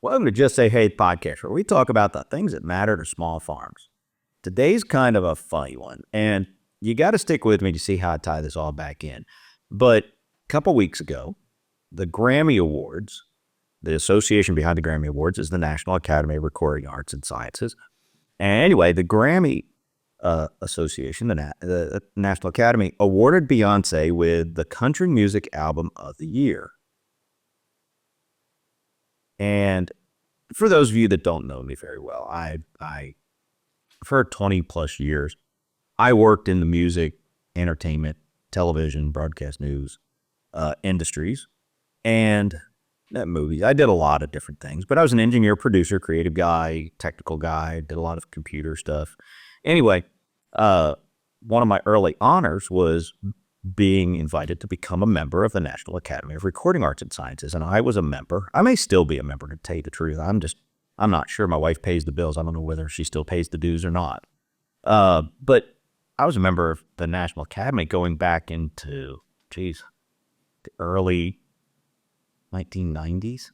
Welcome to Just Say Hey podcast, where we talk about the things that matter to small farms. Today's kind of a funny one, and you got to stick with me to see how I tie this all back in. But a couple weeks ago, the Grammy Awards, the association behind the Grammy Awards is the National Academy of Recording Arts and Sciences. And anyway, the Grammy Association, the National Academy, awarded Beyoncé with the Country Music Album of the Year. And for those of you that don't know me very well, for 20 plus years, I worked in the music, entertainment, television, broadcast news industries, and movies. I did a lot of different things, but I was an engineer, producer, creative guy, technical guy, did a lot of computer stuff. Anyway, one of my early honors was being invited to become a member of the National Academy of Recording Arts and Sciences, and I was a member. I may still be a member, to tell you the truth. I'm not sure. My wife pays the bills. I don't know whether she still pays the dues or not. But I was a member of the National Academy going back into, the early 1990s.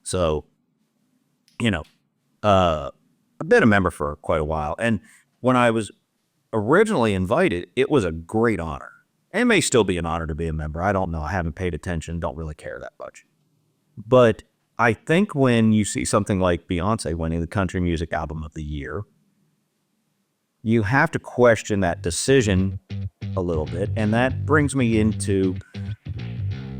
So, I've been a member for quite a while. And when I was originally invited, it was a great honor. It may still be an honor to be a member. I don't know. I haven't paid attention. Don't really care that much. But I think when you see something like Beyoncé winning the Country Music Album of the Year, you have to question that decision a little bit. And that brings me into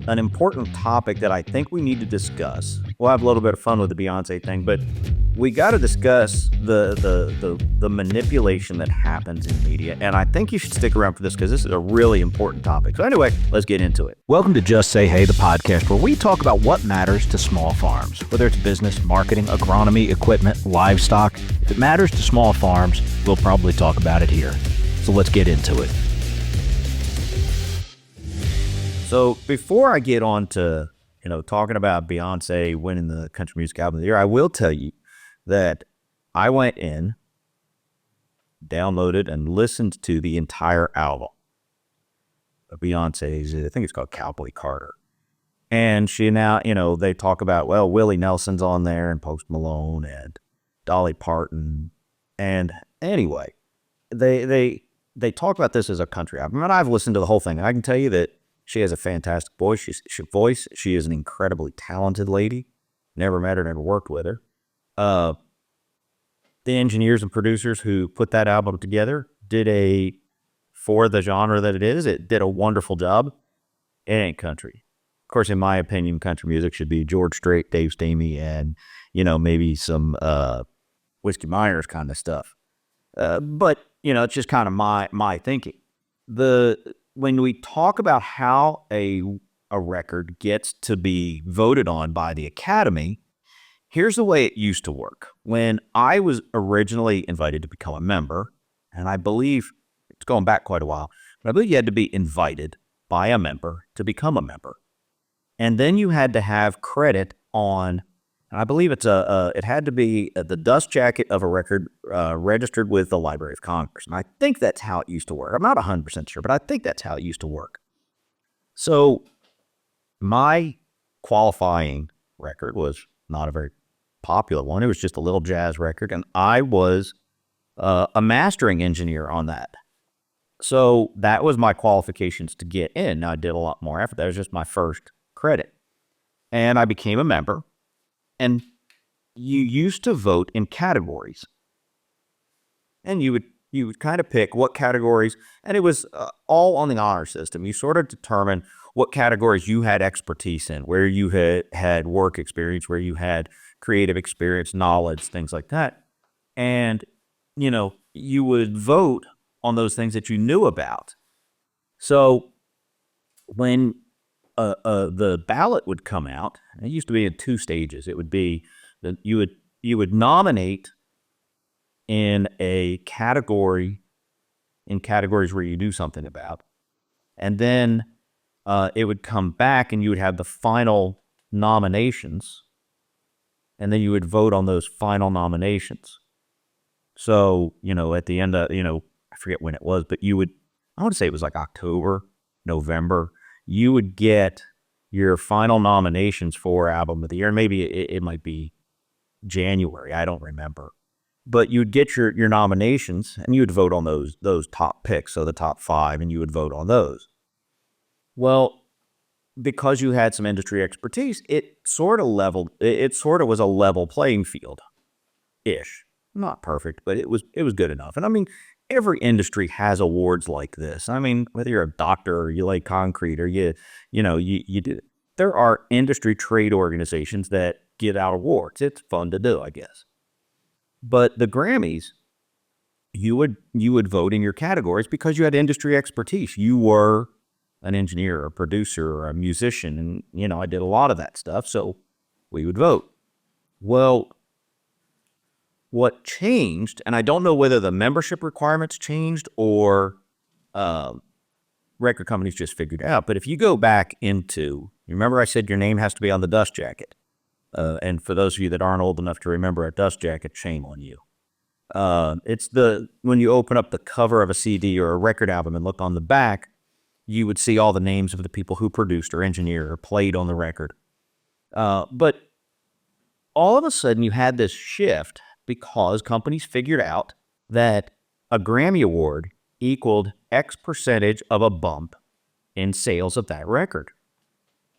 an important topic that I think we need to discuss. We'll have a little bit of fun with the Beyoncé thing, but we got to discuss the manipulation that happens in media. And I think you should stick around for this because this is a really important topic. So anyway, let's get into it. Welcome to Just Say Hey, the podcast where we talk about what matters to small farms, whether it's business, marketing, agronomy, equipment, livestock. If it matters to small farms, we'll probably talk about it here. So let's get into it. So before I get on to, talking about Beyoncé winning the Country Music Album of the Year, I will tell you that I went in, downloaded, and listened to the entire album of Beyoncé's. I think it's called Cowboy Carter. And she now, they talk about, well, Willie Nelson's on there and Post Malone and Dolly Parton. And anyway, they talk about this as a country album. And I've listened to the whole thing. I can tell you that she has a fantastic voice. She is an incredibly talented lady. Never met her, never worked with her. The engineers and producers who put that album together for the genre that it did a wonderful job. It ain't country. Of course, in my opinion, country music should be George Strait, Dave Stamey, and, maybe some Whiskey Myers kind of stuff. But, it's just kind of my thinking. When we talk about how a record gets to be voted on by the Academy, here's the way it used to work. When I was originally invited to become a member, and I believe it's going back quite a while, but I believe you had to be invited by a member to become a member. And then you had to have credit on, and I believe it had to be the dust jacket of a record registered with the Library of Congress. And I think that's how it used to work. I'm not 100% sure, but I think that's how it used to work. So my qualifying record was not a very popular one. It was just a little jazz record, and I was a mastering engineer on that. So that was my qualifications to get in. Now, I did a lot more after that. It was just my first credit. And I became a member. And you used to vote in categories. And you would kind of pick what categories, and it was all on the honor system. You sort of determine what categories you had expertise in, where you had work experience, where you had creative experience, knowledge, things like that. And, you would vote on those things that you knew about. So when the ballot would come out, and it used to be in two stages. It would be that you would nominate in a category, in categories where you do something about, and then it would come back and you would have the final nominations, and then you would vote on those final nominations. So, at the end of, I forget when it was, but I want to say it was like October, November, you would get your final nominations for Album of the Year. Maybe it might be January. I don't remember. But you'd get your nominations, and you would vote on those top picks, so the top 5, and you would vote on those. Well, because you had some industry expertise, it sort of was a level playing field ish. Not perfect, but it was good enough. And I mean, every industry has awards like this. I mean, whether you're a doctor or you lay concrete or you do, there are industry trade organizations that give out awards. It's fun to do, I guess. But the Grammys, you would vote in your categories because you had industry expertise. You were an engineer, a producer, or a musician, and I did a lot of that stuff, so we would vote. Well, what changed, and I don't know whether the membership requirements changed or record companies just figured it out, but if you go back you remember I said your name has to be on the dust jacket, and for those of you that aren't old enough to remember a dust jacket, shame on you. It's when you open up the cover of a CD or a record album and look on the back, you would see all the names of the people who produced or engineered or played on the record. But all of a sudden you had this shift because companies figured out that a Grammy Award equaled X percentage of a bump in sales of that record.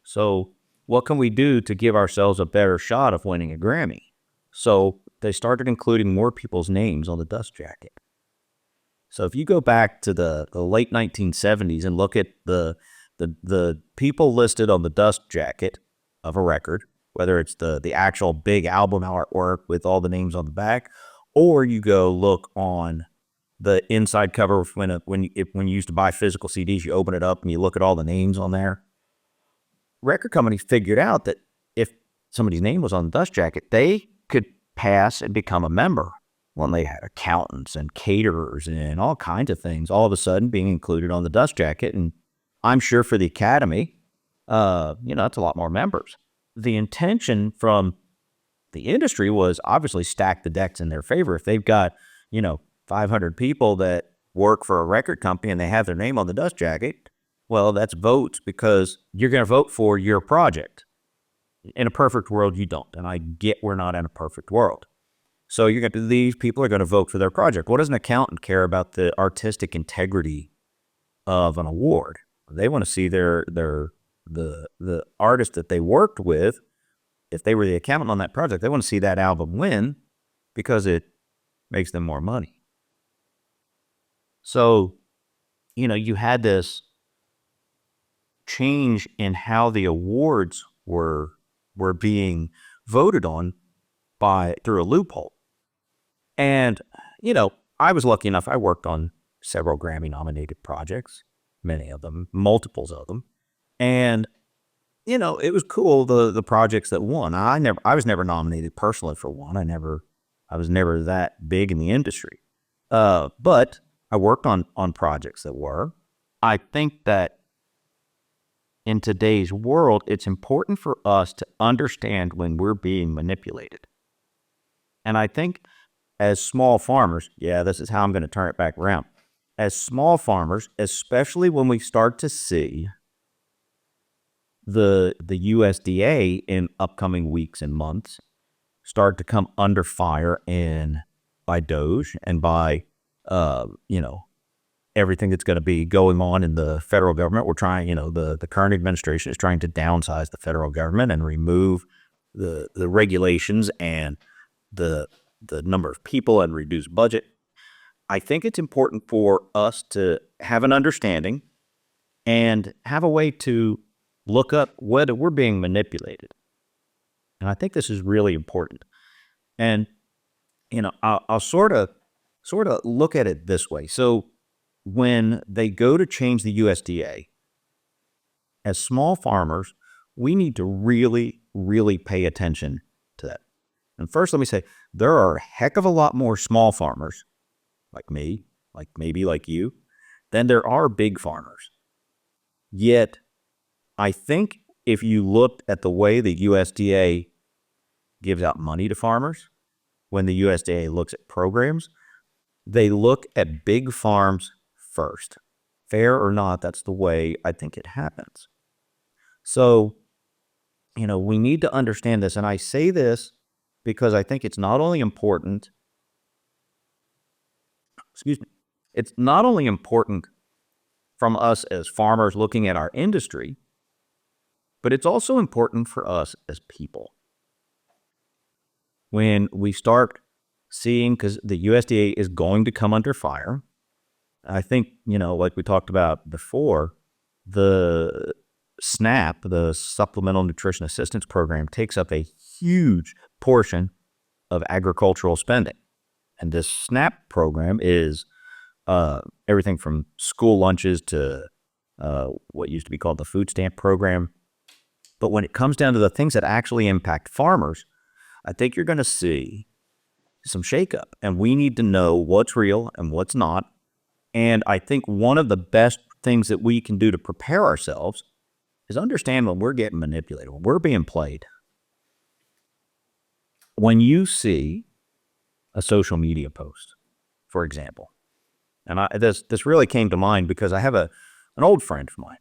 So what can we do to give ourselves a better shot of winning a Grammy? So they started including more people's names on the dust jacket. So if you go back to the late 1970s and look at the people listed on the dust jacket of a record, whether it's the actual big album artwork with all the names on the back, or you go look on the inside cover when you used to buy physical CDs, you open it up and you look at all the names on there. Record companies figured out that if somebody's name was on the dust jacket, they could pass and become a member. When they had accountants and caterers and all kinds of things all of a sudden being included on the dust jacket. And I'm sure for the Academy, that's a lot more members. The intention from the industry was obviously stack the decks in their favor. If they've got, 500 people that work for a record company and they have their name on the dust jacket, well, that's votes because you're going to vote for your project. In a perfect world, you don't. And I get we're not in a perfect world. So these people are going to vote for their project. What does an accountant care about the artistic integrity of an award? They want to see the artist that they worked with. If they were the accountant on that project, they want to see that album win because it makes them more money. So, you had this change in how the awards were being voted on through a loophole. And, I was lucky enough, I worked on several Grammy-nominated projects, many of them, multiples of them. And, it was cool, the projects that won. I was never nominated personally for one. I was never that big in the industry. But I worked on projects that were. I think that in today's world, it's important for us to understand when we're being manipulated. And I think as small farmers, this is how I'm going to turn it back around. As small farmers, especially when we start to see the USDA in upcoming weeks and months start to come under fire by DOGE and by everything that's going to be going on in the federal government. We're trying, the current administration is trying to downsize the federal government and remove the regulations and the number of people and reduce budget. I think it's important for us to have an understanding and have a way to look up whether we're being manipulated. And I think this is really important. And, I'll sort of look at it this way. So when they go to change the USDA, as small farmers, we need to really, really pay attention to that. And first, let me say, there are a heck of a lot more small farmers, like me, like you, than there are big farmers. Yet, I think if you looked at the way the USDA gives out money to farmers, when the USDA looks at programs, they look at big farms first. Fair or not, that's the way I think it happens. So we need to understand this. And I say this because I think it's not only important, excuse me, it's not only important from us as farmers looking at our industry, but it's also important for us as people. When we start seeing, because the USDA is going to come under fire, I think, like we talked about before, the SNAP, the Supplemental Nutrition Assistance Program, takes up a huge portion of agricultural spending. And this SNAP program is everything from school lunches to what used to be called the food stamp program. But when it comes down to the things that actually impact farmers, I think you're going to see some shakeup. And we need to know what's real and what's not. And I think one of the best things that we can do to prepare ourselves is understand when we're getting manipulated, when we're being played. When you see a social media post, for example, and this really came to mind because I have an old friend of mine.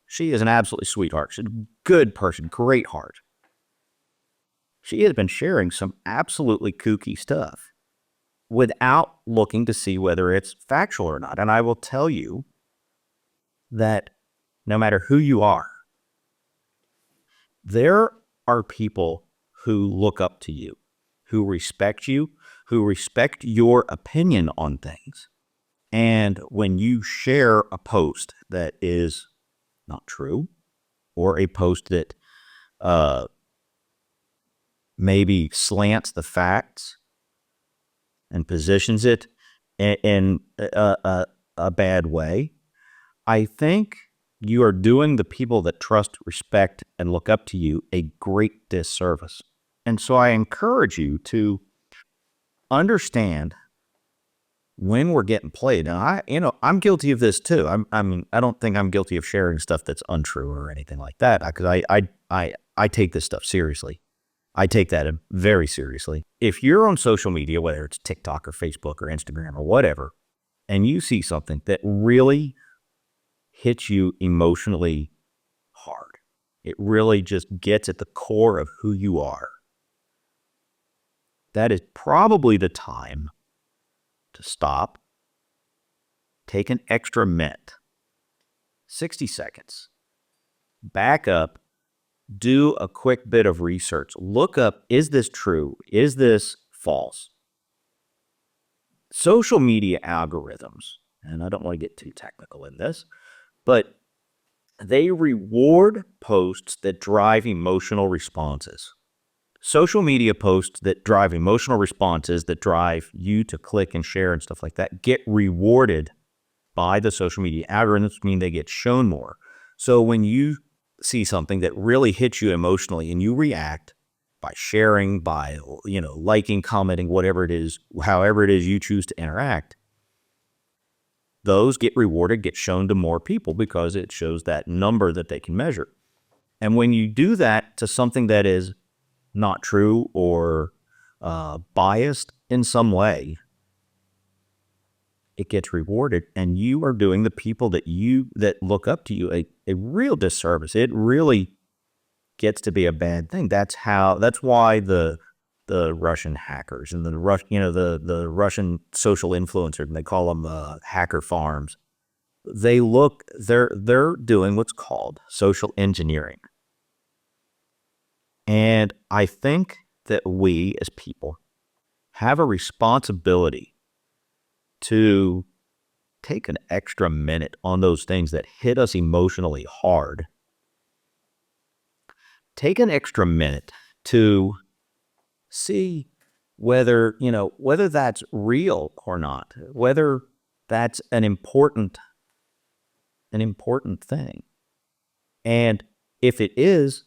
She is an absolutely sweetheart. She's a good person, great heart. She has been sharing some absolutely kooky stuff without looking to see whether it's factual or not. And I will tell you that no matter who you are, there are people who look up to you, who respect you, who respect your opinion on things. And when you share a post that is not true, or a post that maybe slants the facts and positions it in a bad way, I think you are doing the people that trust, respect, and look up to you a great disservice. And so I encourage you to understand when we're getting played. And I'm guilty of this too. I don't think I'm guilty of sharing stuff that's untrue or anything like that, because I take this stuff seriously. I take that very seriously. If you're on social media, whether it's TikTok or Facebook or Instagram or whatever, and you see something that really hits you emotionally hard, it really just gets at the core of who you are, that is probably the time to stop, take an extra minute, 60 seconds, back up, do a quick bit of research. Look up, is this true? Is this false? Social media algorithms, and I don't want to get too technical in this, but they reward posts that drive emotional responses. Social media posts that drive emotional responses, that drive you to click and share and stuff like that, get rewarded by the social media algorithms, mean they get shown more. So when you see something that really hits you emotionally and you react by sharing, by liking, commenting, whatever it is, however it is you choose to interact, those get rewarded, get shown to more people because it shows that number that they can measure. And when you do that to something that is not true or biased in some way, it gets rewarded, and you are doing the people that look up to you a real disservice. It really gets to be a bad thing. That's why the Russian hackers and the Russian social influencers, and they call them hacker farms. They're doing what's called social engineering. And I think that we as people have a responsibility to take an extra minute on those things that hit us emotionally hard. Take an extra minute to see whether that's real or not, whether that's an important thing. And if it is,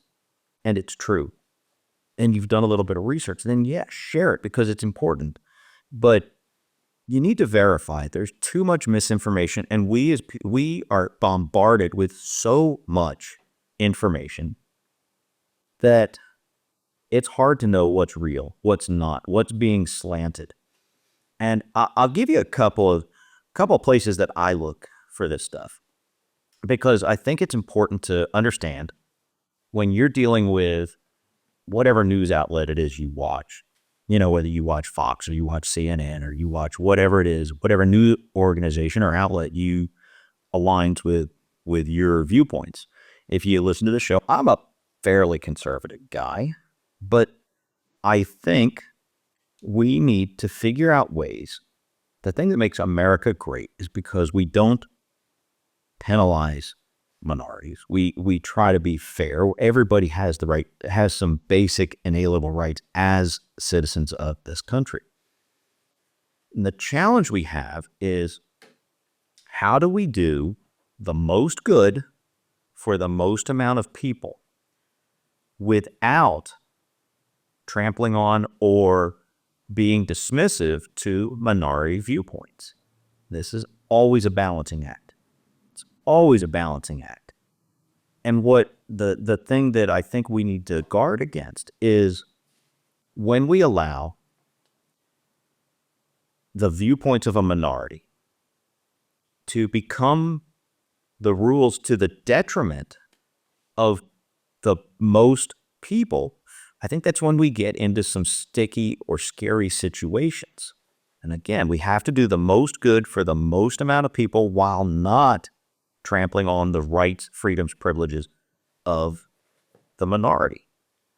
and it's true, and you've done a little bit of research, then yeah, share it because it's important. But you need to verify it. There's too much misinformation, and we are bombarded with so much information that it's hard to know what's real, what's not, what's being slanted. And I'll give you a couple of places that I look for this stuff, because I think it's important to understand when you're dealing with whatever news outlet it is you watch, whether you watch Fox or you watch CNN or you watch whatever it is, whatever news organization or outlet you aligns with your viewpoints. If you listen to the show, I'm a fairly conservative guy, but I think we need to figure out ways. The thing that makes America great is because we don't penalize minorities. We try to be fair. Everybody has the right, has some basic inalienable rights as citizens of this country. And the challenge we have is, how do we do the most good for the most amount of people without trampling on or being dismissive to minority viewpoints? This is always a balancing act. It's always a balancing act. And what the thing that I think we need to guard against is when we allow the viewpoints of a minority to become the rules to the detriment of the most people. I think that's when we get into some sticky or scary situations. And again, we have to do the most good for the most amount of people while not trampling on the rights, freedoms, privileges of the minority.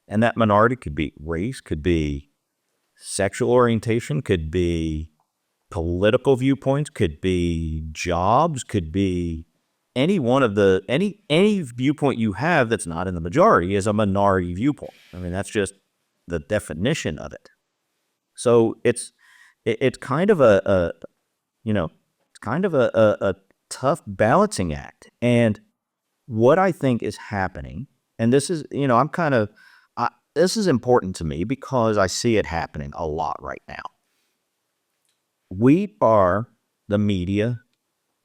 And that minority could be race, could be sexual orientation, could be political viewpoints, could be jobs, could be any one of the any viewpoint you have that's not in the majority is a minority viewpoint. I mean, that's just the definition of it. So it's kind of a tough balancing act. And what I think is happening, and this is, this is important to me because I see it happening a lot right now. We are the media,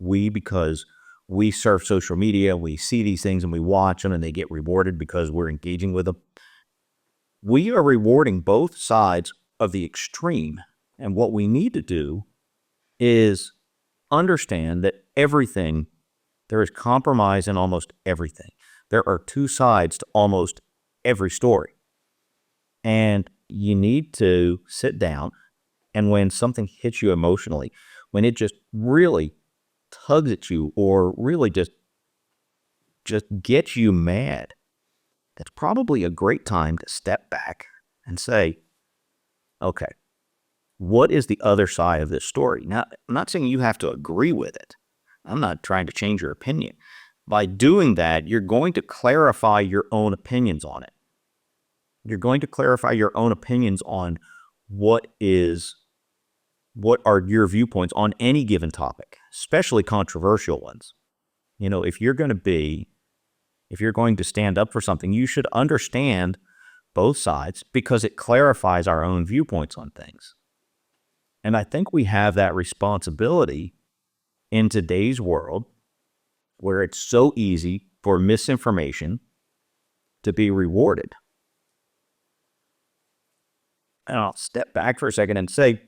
because we surf social media, we see these things and we watch them and they get rewarded because we're engaging with them. We are rewarding both sides of the extreme. And what we need to do is understand that there is compromise in almost everything. There are two sides to almost every story. And you need to sit down, and when something hits you emotionally, when it just really tugs at you or really just gets you mad, that's probably a great time to step back and say, okay, what is the other side of this story? Now, I'm not saying you have to agree with it. I'm not trying to change your opinion. By doing that, you're going to clarify your own opinions on it. You're going to clarify your own opinions on what are your viewpoints on any given topic, especially controversial ones. If you're going to stand up for something, you should understand both sides because it clarifies our own viewpoints on things. And I think we have that responsibility in today's world where it's so easy for misinformation to be rewarded. And I'll step back for a second and say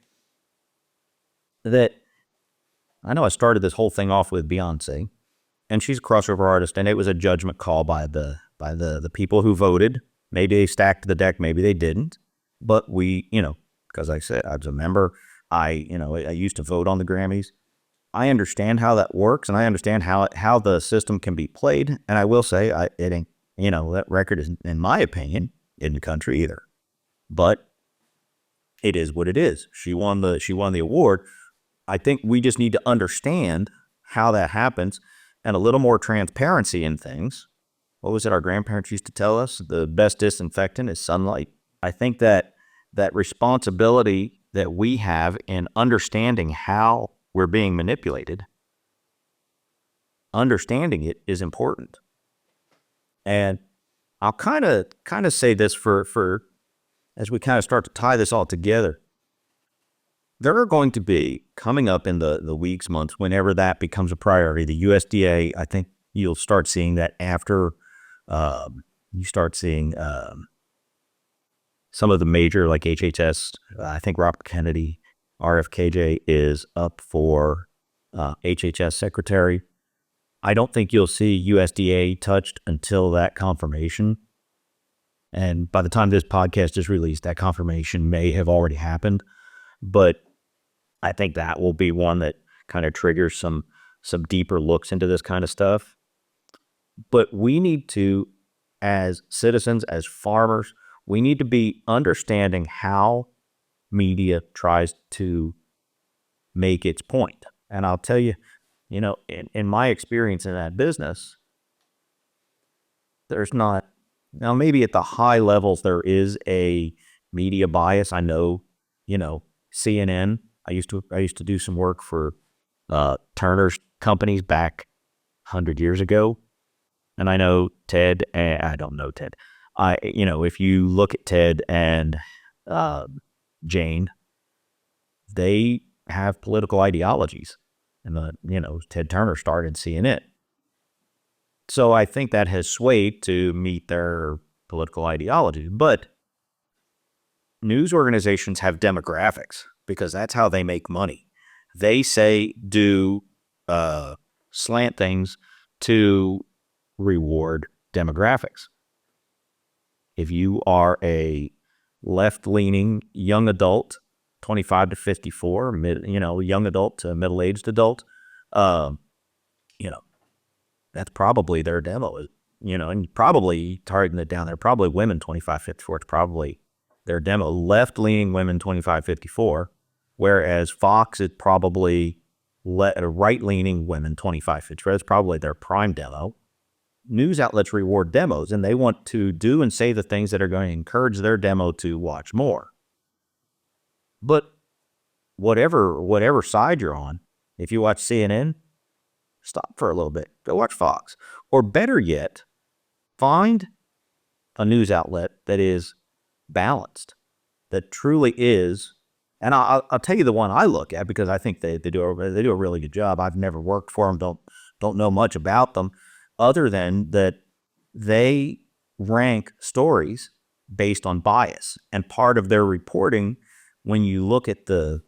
that I know I started this whole thing off with Beyoncé, and she's a crossover artist, and it was a judgment call by the people who voted. Maybe they stacked the deck, maybe they didn't. But we, because I said I was a member, I used to vote on the Grammys. I understand how that works, and I understand how the system can be played. And I will say, it ain't, that record is, in my opinion, in the country either. But it is what it is. She won the award. I think we just need to understand how that happens and a little more transparency in things. What was it our grandparents used to tell us? The best disinfectant is sunlight. I think that responsibility that we have in understanding how we're being manipulated, understanding it is important. And I'll kind of say this for as we kind of start to tie this all together. There are going to be, coming up in the weeks, months, whenever that becomes a priority, the USDA, I think you'll start seeing that after you start seeing some of the major, like HHS, I think Robert Kennedy, RFKJ is up for HHS secretary. I don't think you'll see USDA touched until that confirmation. And by the time this podcast is released, that confirmation may have already happened. But I think that will be one that kind of triggers some deeper looks into this kind of stuff. But we need to, as citizens, as farmers, we need to be understanding how media tries to make its point. And I'll tell you, in my experience in that business, there's not, now maybe at the high levels there is a media bias. I know, CNN. I used to do some work for Turner's companies back 100 years ago, and I know Ted. I don't know Ted. If you look at Ted and uh, Jane, they have political ideologies, and Ted Turner started CNN. So I think that has swayed to meet their political ideologies. But news organizations have demographics because that's how they make money. They do slant things to reward demographics. If you are a left-leaning young adult, 25 to 54, young adult to middle-aged adult, um, that's probably their demo. And probably targeting it down there, probably women 25, 54. It's probably their demo. Left-leaning women 25, 54, whereas Fox is probably right-leaning women 25, 54. That's probably their prime demo. News outlets reward demos, and they want to do and say the things that are going to encourage their demo to watch more. But whatever side you're on, if you watch CNN, stop for a little bit. Go watch Fox. Or better yet, find a news outlet that is balanced, that truly is. And I'll tell you the one I look at because I think they do a really good job. I've never worked for them, don't know much about them, other than that they rank stories based on bias. And part of their reporting, when you look at their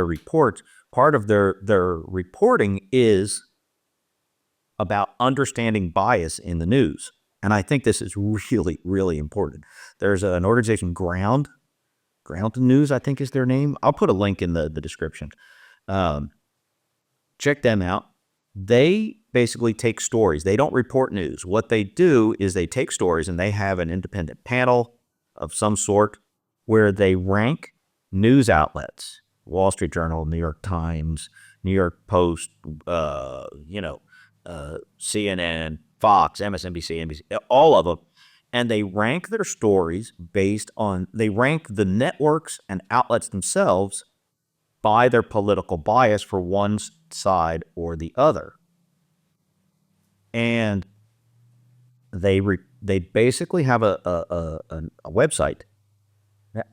reports, part of their reporting is about understanding bias in the news. And I think this is really, really important. There's an organization, Ground News, I think is their name. I'll put a link in the description. Check them out. They basically take stories. They don't report news. What they do is they take stories and they have an independent panel of some sort where they rank news outlets, Wall Street Journal, New York Times, New York Post, CNN, Fox, MSNBC, NBC, all of them. And they rank their stories they rank the networks and outlets themselves by their political bias for one side or the other. And they basically have a website.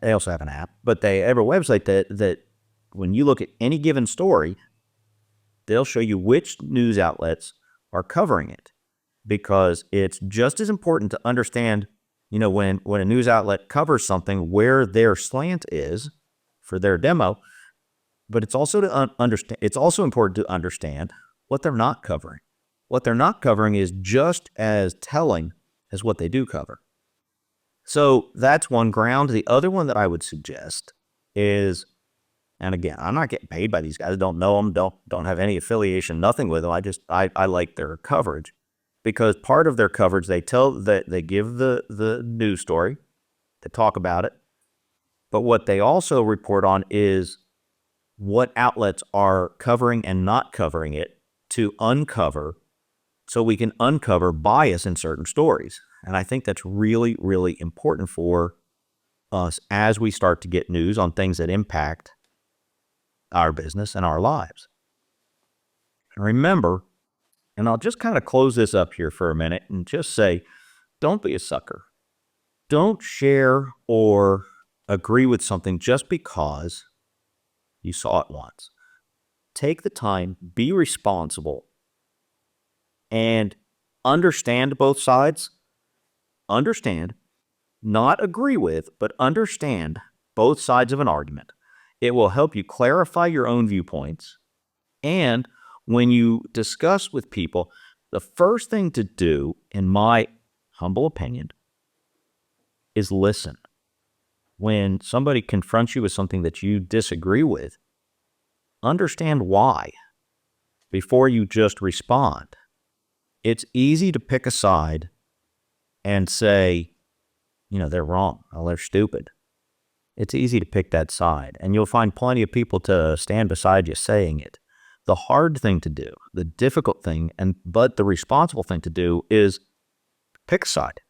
They also have an app, but they have a website that when you look at any given story, they'll show you which news outlets are covering it, because it's just as important to understand, when a news outlet covers something, where their slant is for their demo, but it's also important to understand what they're not covering. What they're not covering is just as telling as what they do cover. So that's one, Ground. The other one that I would suggest is, and again, I'm not getting paid by these guys. Don't know them. Don't have any affiliation. Nothing with them. I like their coverage, because part of their coverage, they give the news story, they talk about it, but what they also report on is what outlets are covering and not covering it, so we can uncover bias in certain stories. And I think that's really, really important for us as we start to get news on things that impact our business and our lives. And remember, and I'll just kind of close this up here for a minute and just say, don't be a sucker. Don't share or agree with something just because you saw it once. Take the time, be responsible, and understand both sides. Understand, not agree with, but understand both sides of an argument. It will help you clarify your own viewpoints. And when you discuss with people, the first thing to do, in my humble opinion, is listen. When somebody confronts you with something that you disagree with, understand why before you just respond. It's easy to pick a side and say, they're wrong. Oh, they're stupid. It's easy to pick that side, and you'll find plenty of people to stand beside you saying it. The hard thing to do, the difficult thing, but the responsible thing to do is pick a side.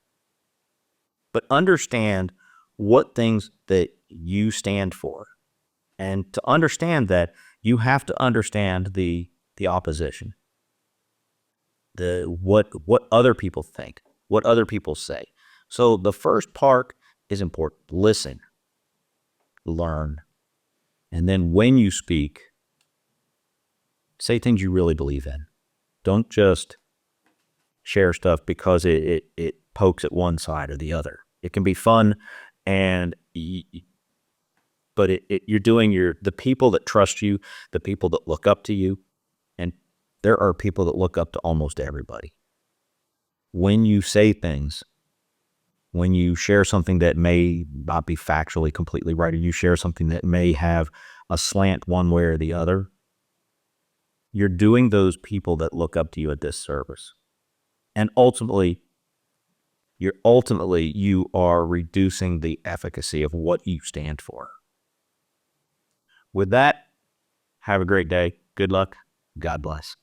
But understand what things that you stand for. And to understand that, you have to understand the opposition. What other people think, what other people say. So the first part is important. Listen, learn, and then when you speak, say things you really believe in. Don't just share stuff because it pokes at one side or the other. It can be fun, but you're doing the people that trust you, the people that look up to you, and there are people that look up to almost everybody. When you say things, when you share something that may not be factually completely right, or you share something that may have a slant one way or the other, you're doing those people that look up to you a disservice. And ultimately, you are reducing the efficacy of what you stand for. With that, have a great day. Good luck. God bless.